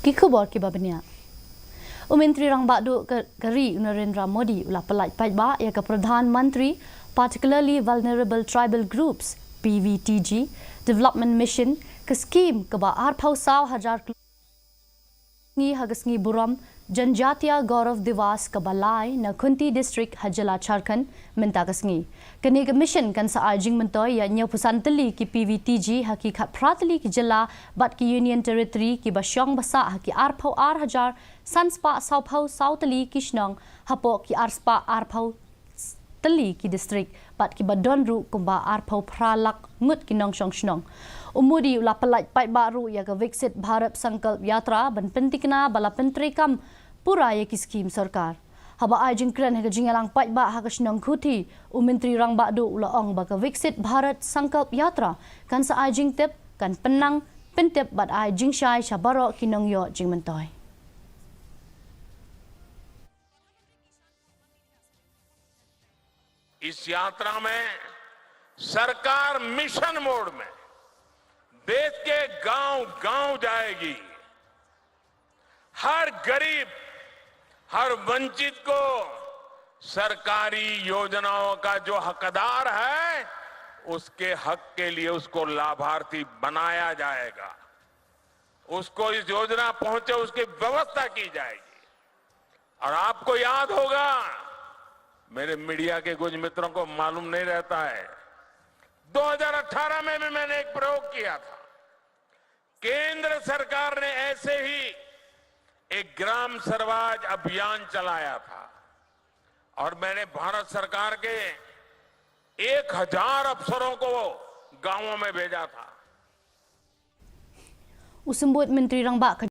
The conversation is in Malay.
Ki khubor ki babnya. Myntri Rangbah do kari Narendra Modi ulah Pyllait Paidbah ya ke Pradhan Myntri, particularly vulnerable tribal groups Pvtg development mission ke skim ke ba 4,000 ngi hagas ngi buram Janjatiya Gaurav Divas ke balai na Khunti district Hajala Jharkhand minta kasngi kini ke mission kan sa arjing mentoy ya nya pusanteli ki Pvtg hakikat prateli ki jela bat ki union territory ki basyong basa haki arpau hajar sanspa saupau sauteli kishnong hapo ki arspa arpau teli ki district bat ki badonru kumba arpau pralak ngut ki nong shong shnong umudi ulah Pyllait Paidbah ru ya ke Viksit Bharat Sankalp Yatra ban pentikna bala Myntri kam pura ya ki skim sarkar haba ajing kren ha jingalang Paidbah ha kashnong khuti Myntri Rangbah do ulah ong ba ke Viksit Bharat Sankalp Yatra kan sa ajing tip kan penang pentip bat ajing shai shabaro ki nong yo jing mentoy. इस यात्रा में सरकार mission mode में देश के गांव-गांव जाएगी। हर गरीब, हर वंचित को सरकारी योजनाओं का जो हकदार है, उसके हक के लिए उसको लाभार्थी बनाया जाएगा। उसको इस योजना पहुंचे उसकी व्यवस्था की जाएगी। और आपको याद होगा, मेरे मीडिया के कुछ मित्रों को मालूम नहीं रहता है, 2018 में भी मैंने एक प्रयोग किया था। केंद्र सरकार ने ऐसे ही एक ग्राम स्वराज अभियान चलाया था और मैंने भारत सरकार के 1000 अफसरों को गांवों में भेजा था। Usambut Myntri Rangbah